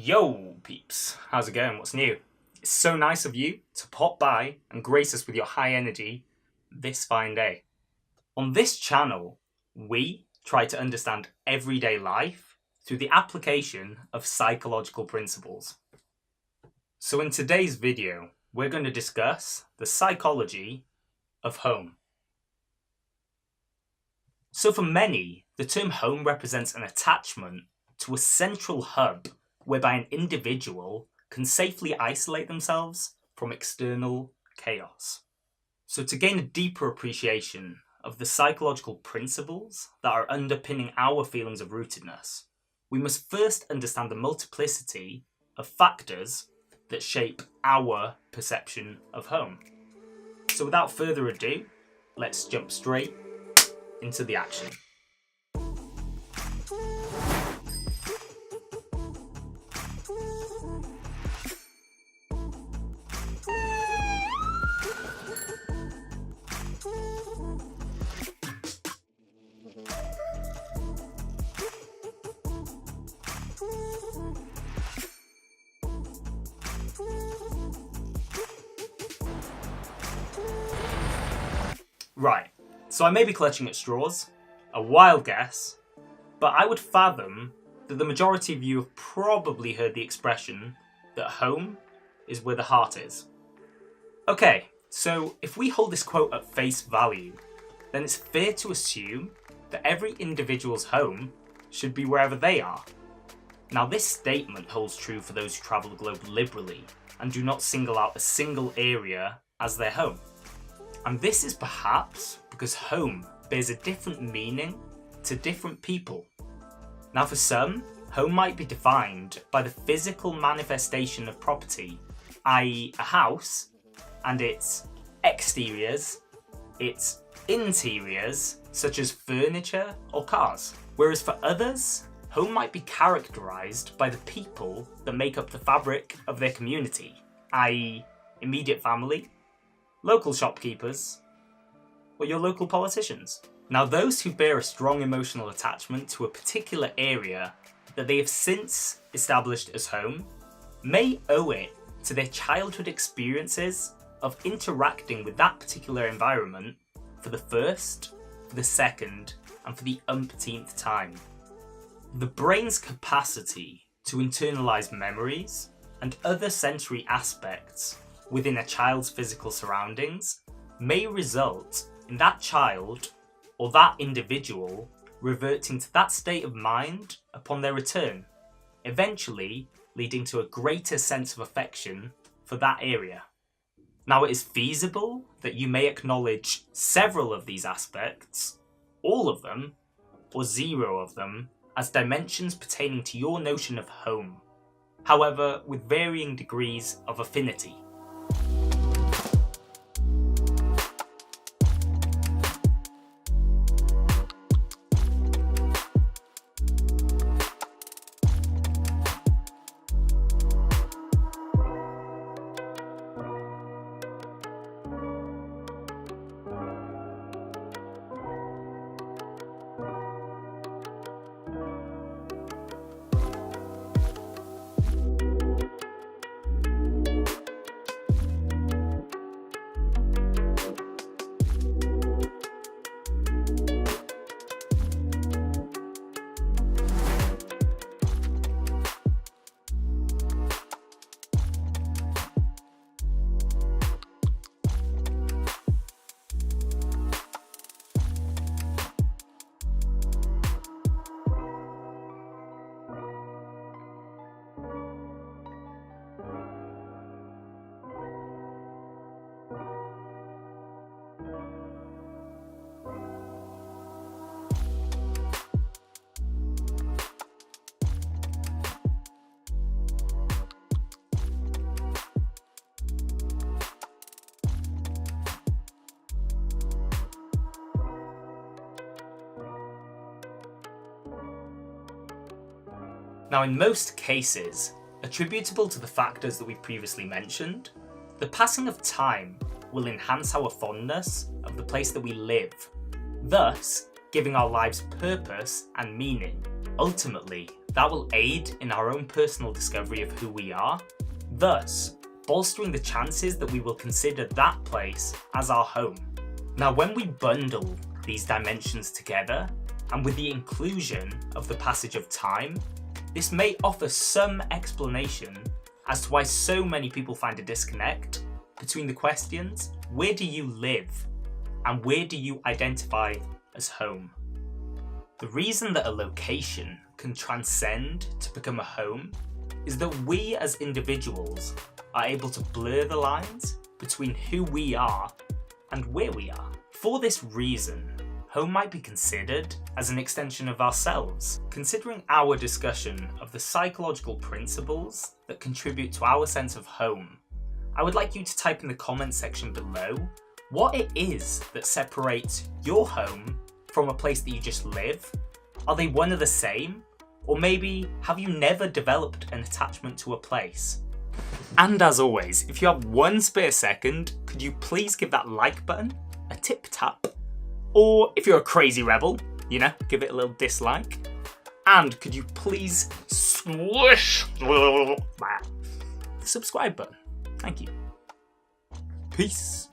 Yo peeps, how's it going? What's new? It's so nice of you to pop by and grace us with your high energy this fine day. On this channel, we try to understand everyday life through the application of psychological principles. So in today's video, we're going to discuss the psychology of home. So for many, the term home represents an attachment to a central hub whereby an individual can safely isolate themselves from external chaos. So to gain a deeper appreciation of the psychological principles that are underpinning our feelings of rootedness, we must first understand the multiplicity of factors that shape our perception of home. So without further ado, let's jump straight into the action. Right, so I may be clutching at straws, a wild guess, but I would fathom that the majority of you have probably heard the expression that home is where the heart is. Okay, so if we hold this quote at face value, then it's fair to assume that every individual's home should be wherever they are. Now this statement holds true for those who travel the globe liberally and do not single out a single area as their home. And this is perhaps because home bears a different meaning to different people. Now for some, home might be defined by the physical manifestation of property, i.e. a house, and its exteriors, its interiors, such as furniture or cars. Whereas for others, home might be characterised by the people that make up the fabric of their community, i.e. immediate family, local shopkeepers, or your local politicians. Now those who bear a strong emotional attachment to a particular area that they have since established as home may owe it to their childhood experiences of interacting with that particular environment for the first, for the second, and for the umpteenth time. The brain's capacity to internalise memories and other sensory aspects within a child's physical surroundings may result in that child or that individual reverting to that state of mind upon their return, eventually leading to a greater sense of affection for that area. Now it is feasible that you may acknowledge several of these aspects, all of them, or zero of them, as dimensions pertaining to your notion of home, however with varying degrees of affinity. Now in most cases, attributable to the factors that we've previously mentioned, the passing of time will enhance our fondness of the place that we live, thus giving our lives purpose and meaning, ultimately That will aid in our own personal discovery of who we are, thus bolstering the chances that we will consider that place as our home. Now, when we bundle these dimensions together, and with the inclusion of the passage of time, this may offer some explanation as to why so many people find a disconnect between the questions, where do you live and where do you identify as home? The reason that a location can transcend to become a home is that we as individuals are able to blur the lines between who we are and where we are. For this reason, home might be considered as an extension of ourselves. Considering our discussion of the psychological principles that contribute to our sense of home, I would like you to type in the comment section below what it is that separates your home from a place that you just live. Are they one and the same? Or maybe have you never developed an attachment to a place? And as always, if you have one spare second, could you please give that like button a tip tap? Or if you're a crazy rebel, give it a little dislike. And could you please swish the subscribe button? Thank you. Peace.